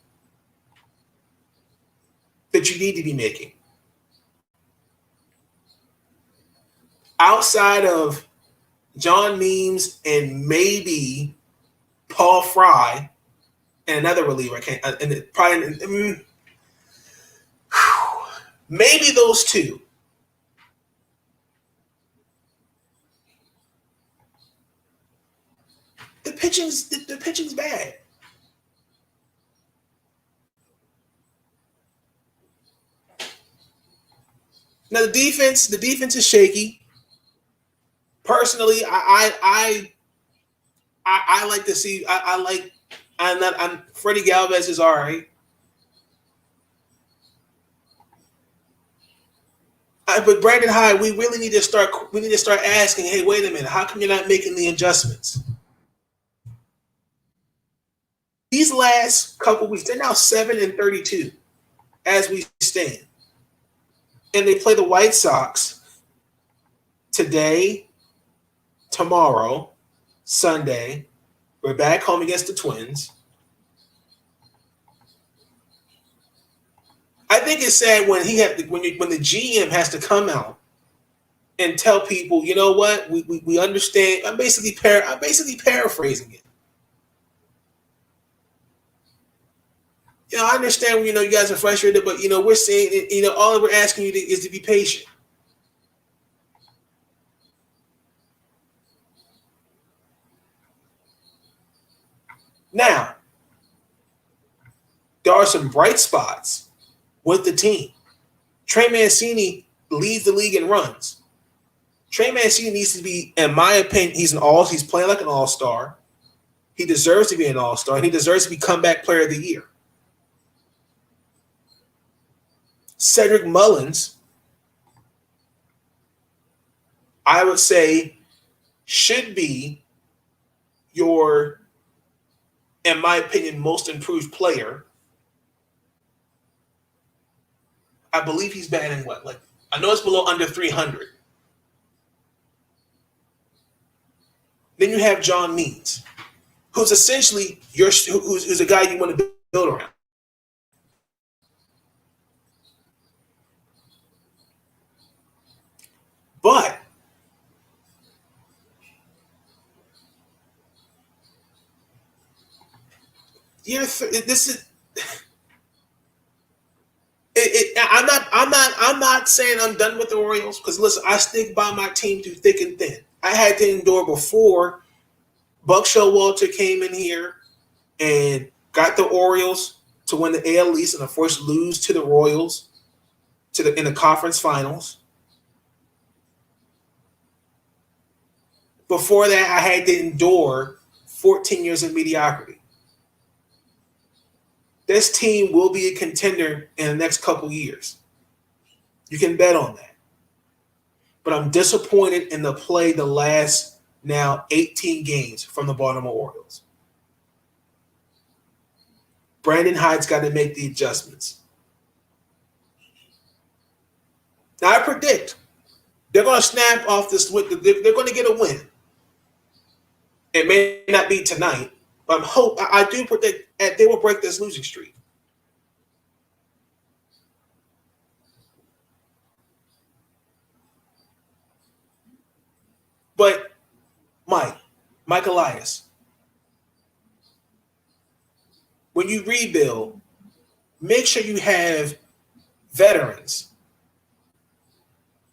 that you need to be making. Outside of John Means and maybe Paul Fry and another reliever, maybe those two. The pitching's bad. Now the defense is shaky. Personally, I like to see. I'm Freddie Galvez is all right. But Brandon Hyde, we really need to start. We need to start asking. Hey, wait a minute. How come you're not making the adjustments? These last couple weeks, they're now 7-32 as we stand, and they play the White Sox today, tomorrow, Sunday. We're back home against the Twins. I think it's sad when when the GM has to come out and tell people, you know what, we understand. I'm basically paraphrasing it. You know, I understand. You know, you guys are frustrated, but you know, we're saying, you know, all we're asking you is to be patient. Now, there are some bright spots with the team. Trey Mancini leads the league in runs. Trey Mancini needs to be, in my opinion, he's playing like an all-star. He deserves to be an all-star, and he deserves to be comeback player of the year. Cedric Mullins, I would say, should be your, in my opinion, most improved player. I believe he's batting what? Like, I know it's below under 300. Then you have John Means, who's essentially who's a guy you want to build around. But this is. I'm not saying I'm done with the Orioles, because listen, I stick by my team through thick and thin. I had to endure before Buck Showalter came in here and got the Orioles to win the AL East and of course lose to the Royals in the conference finals. Before that, I had to endure 14 years of mediocrity. This team will be a contender in the next couple years. You can bet on that. But I'm disappointed in the play the last now 18 games from the Baltimore Orioles. Brandon Hyde's got to make the adjustments. Now, I predict they're going to snap off this. They're going to get a win. It may not be tonight, but I do predict that they will break this losing streak. But Mike Elias, when you rebuild, make sure you have veterans.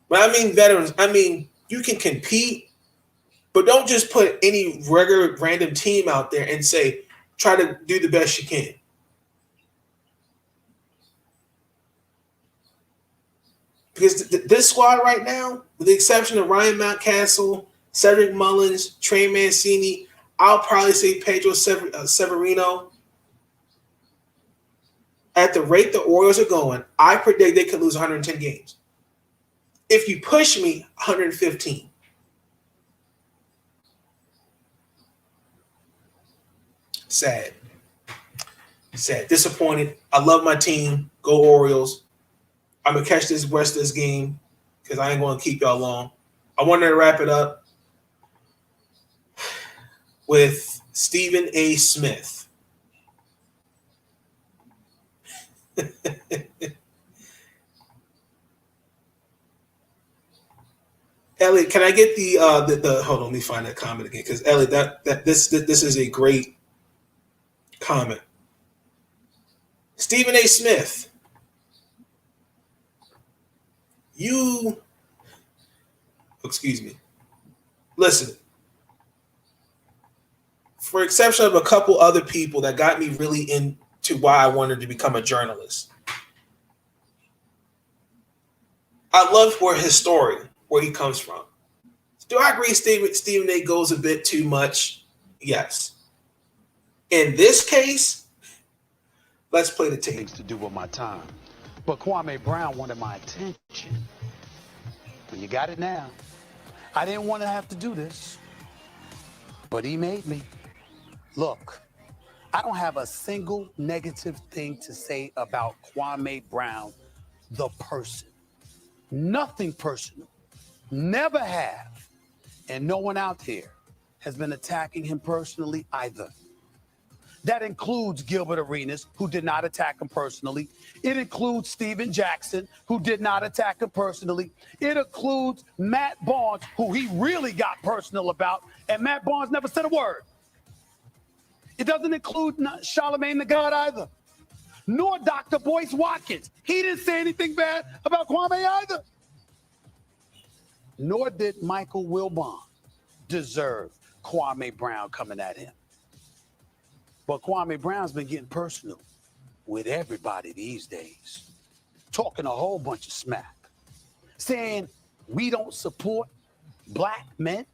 When I mean veterans, I mean you can compete, but don't just put any regular random team out there and say, try to do the best you can. Because this squad right now, with the exception of Ryan Mountcastle, Cedric Mullins, Trey Mancini, I'll probably say Pedro Severino. At the rate the Orioles are going, I predict they could lose 110 games. If you push me, 115. Sad. Disappointed. I love my team. Go Orioles. I'm going to catch this rest of this game because I ain't going to keep y'all long. I wanted to wrap it up with Stephen A. Smith. Elliot, can I get the hold on, let me find that comment again, because Elliot, this is a great comment. Stephen A. Smith, excuse me. Listen, for exception of a couple other people that got me really into why I wanted to become a journalist, I love his story, where he comes from. Do I agree Stephen A. goes a bit too much? Yes. In this case, let's play the tape. Things to do with my time. But Kwame Brown wanted my attention. Well, you got it now. I didn't want to have to do this, but he made me. Look, I don't have a single negative thing to say about Kwame Brown, the person. Nothing personal. Never have. And no one out here has been attacking him personally either. That includes Gilbert Arenas, who did not attack him personally. It includes Steven Jackson, who did not attack him personally. It includes Matt Barnes, who he really got personal about, and Matt Barnes never said a word. It doesn't include Charlamagne the God either, nor Dr. Boyce Watkins. He didn't say anything bad about Kwame either. Nor did Michael Wilbon deserve Kwame Brown coming at him. But Kwame Brown's been getting personal with everybody these days, talking a whole bunch of smack, saying we don't support black men.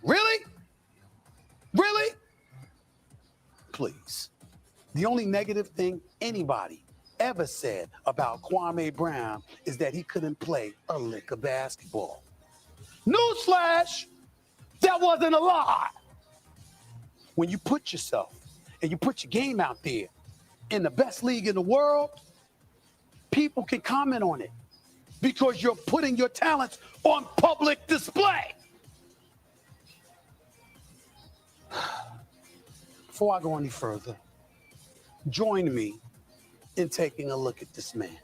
Really? Really? Please. The only negative thing anybody ever said about Kwame Brown is that he couldn't play a lick of basketball. Newsflash, that wasn't a lie. When you put yourself and you put your game out there in the best league in the world, people can comment on it because you're putting your talents on public display. Before I go any further, join me in taking a look at this man.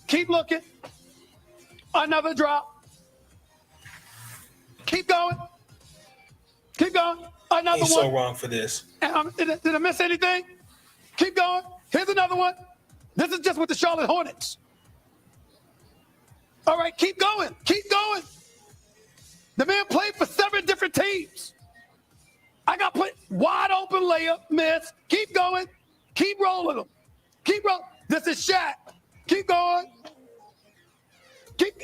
Keep looking. Another drop. Keep going. Keep going. Another He's one. so wrong for this. Did I miss anything? Keep going. Here's another one. This is just with the Charlotte Hornets. All right, keep going. Keep going. The man played for 7 different teams. I got put wide open layup, miss. Keep going. Keep rolling them. Keep rolling. This is Shaq. Keep going.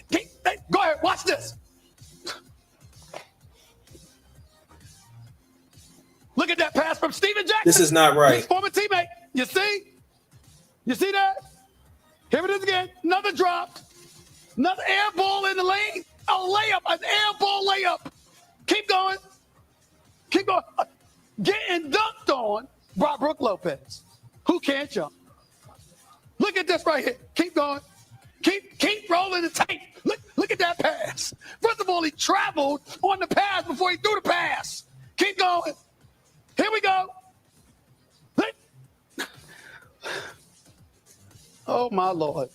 Hey, go ahead. Watch this. Look at that pass from Steven Jackson. This is not right. His former teammate. You see? You see that? Here it is again. Another drop. Another air ball in the lane. A layup. An air ball layup. Keep going. Keep going. Getting dunked on by Brook Lopez, who can't jump. Look at this right here. Keep going. Keep rolling the tape. Look at that pass. First of all, he traveled on the pass before he threw the pass. Keep going. Here we go. Oh, my Lord.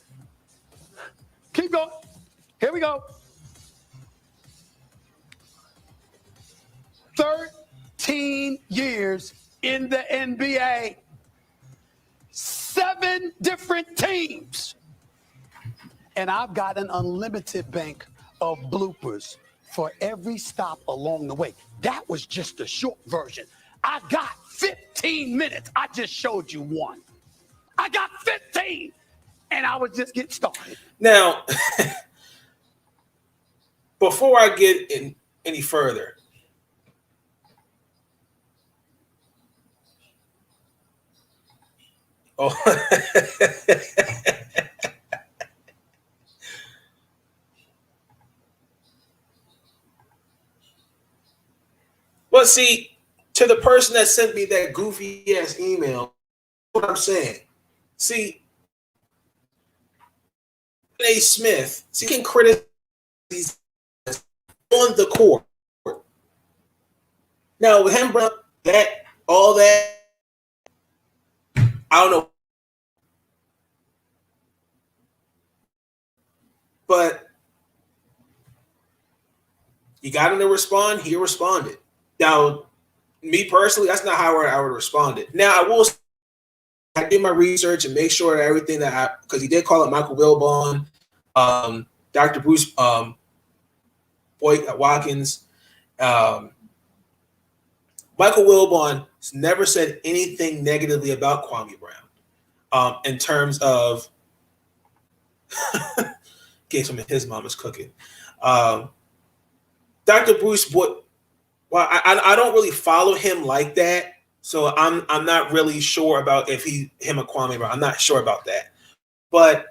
Keep going. Here we go. 13 years in the NBA. 7 different teams. And I've got an unlimited bank of bloopers for every stop along the way. That was just the short version. I got 15 minutes. I just showed you one. I got 15, and I was just getting started. Now, before I get in any further, Well, see, to the person that sent me that goofy ass email, what I'm saying. See, A. Smith, he can criticize on the court. Now, with him, all that, I don't know. But you got him to respond, he responded. Now, me personally, that's not how I would respond it. Now, I did my research and make sure that everything because he did call it Michael Wilbon, Dr. Bruce Watkins. Michael Wilbon never said anything negatively about Kwame Brown in terms of gave some of his mama's cooking. Dr. Bruce Boyd. Well, I don't really follow him like that, so I'm not really sure about if him or Kwame Brown. I'm not sure about that. But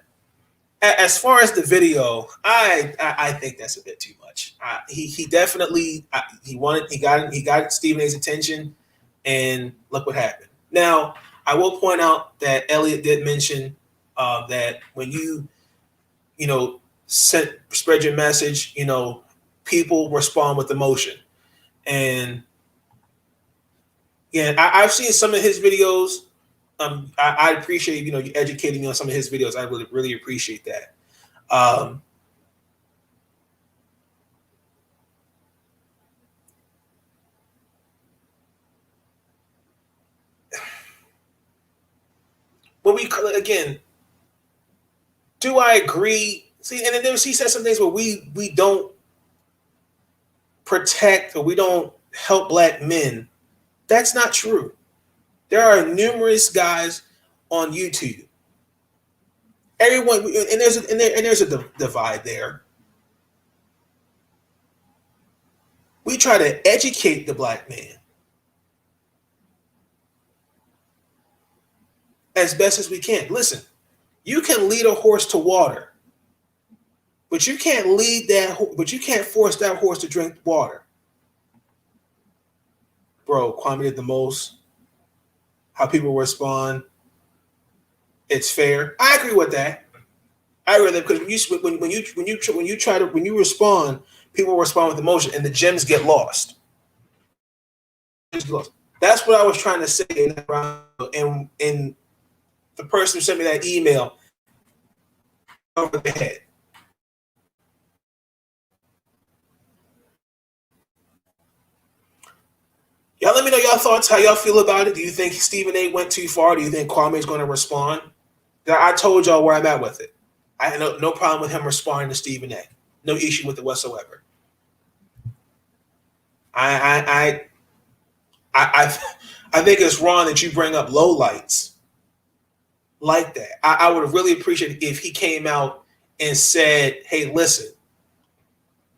as far as the video, I think that's a bit too much. He definitely he got Stephen A's attention, and look what happened. Now I will point out that Elliot did mention that when you spread your message. People respond with emotion, and yeah, I've seen some of his videos. I appreciate you educating me on some of his videos. I really really appreciate that. But again, do I agree? See, and then he said some things where we don't protect or we don't help black men. That's not true. There are numerous guys on YouTube. Everyone, and there's a divide there. We try to educate the black man as best as we can. Listen, you can lead a horse to water, but you can't but you can't force that horse to drink water. Bro, Kwame did the most. How people respond, it's fair. I agree with that. I agree with that because when you respond, people respond with emotion, and the gems get lost. That's what I was trying to say in that round. And the person who sent me that email over the head. Y'all let me know y'all thoughts, how y'all feel about it. Do you think Stephen A went too far? Do you think Kwame's going to respond? I told y'all where I'm at with it. I had no problem with him responding to Stephen A. No issue with it whatsoever. I think it's wrong that you bring up lowlights like that. I would have really appreciated if he came out and said, hey, listen,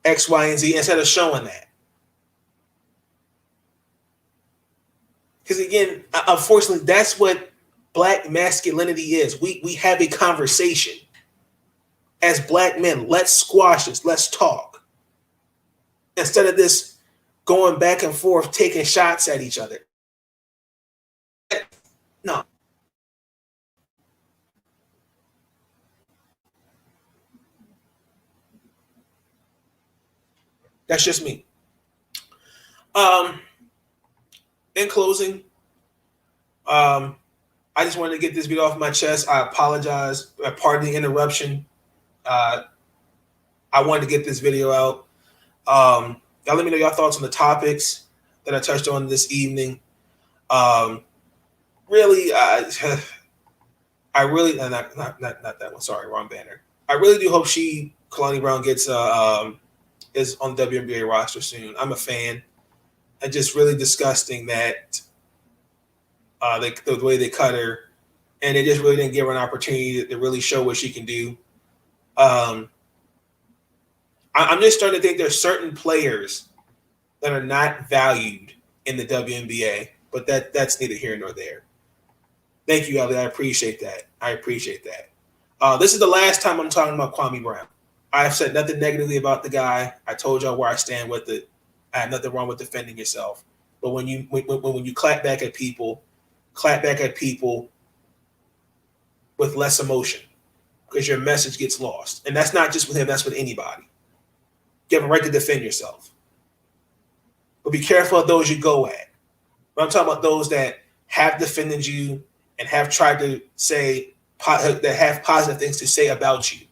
X, Y, and Z, instead of showing that. Because again, unfortunately, that's what black masculinity is. We have a conversation. As black men, let's squash this. Let's talk. Instead of this going back and forth, taking shots at each other. No. That's just me. In closing, I just wanted to get this video off my chest. I apologize. Pardon the interruption. I wanted to get this video out. Y'all let me know your thoughts on the topics that I touched on this evening. Really, I really not that one. Sorry, wrong banner. I really do hope Kalani Brown gets is on the WNBA roster soon. I'm a fan. And just really disgusting that the way they cut her, and they just really didn't give her an opportunity to really show what she can do. I'm just starting to think there's certain players that are not valued in the WNBA, but that's neither here nor there. Thank you, Ellie. I appreciate that. This is the last time I'm talking about Kwame Brown. I've said nothing negatively about the guy. I told y'all where I stand with it. I have nothing wrong with defending yourself. But when you clap back at people with less emotion, because your message gets lost. And that's not just with him, that's with anybody. You have a right to defend yourself. But be careful of those you go at. But I'm talking about those that have defended you and have tried to say, that have positive things to say about you.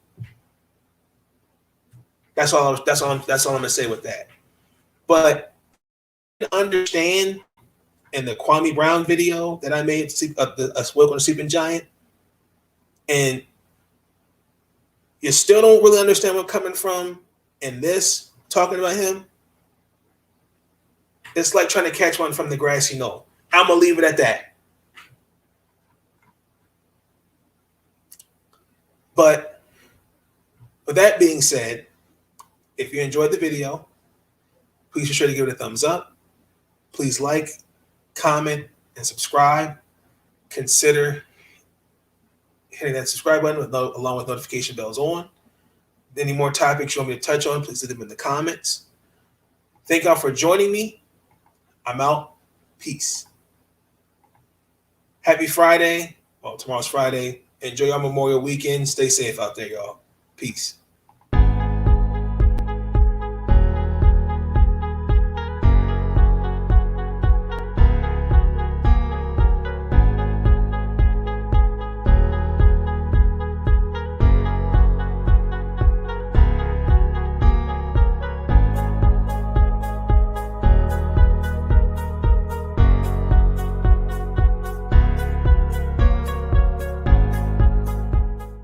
That's all I'm going to say with that. But understand in the Kwame Brown video that I made, a Welcome to Sleeping Giant, and you still don't really understand where I'm coming from in this, talking about him, it's like trying to catch one from the grassy knoll. I'm going to leave it at that. But with that being said, if you enjoyed the video, please be sure to give it a thumbs up. Please like, comment, and subscribe. Consider hitting that subscribe button along with notification bells on. Any more topics you want me to touch on, please leave them in the comments. Thank y'all for joining me. I'm out. Peace. Happy Friday. Well, tomorrow's Friday. Enjoy your Memorial weekend. Stay safe out there, y'all. Peace.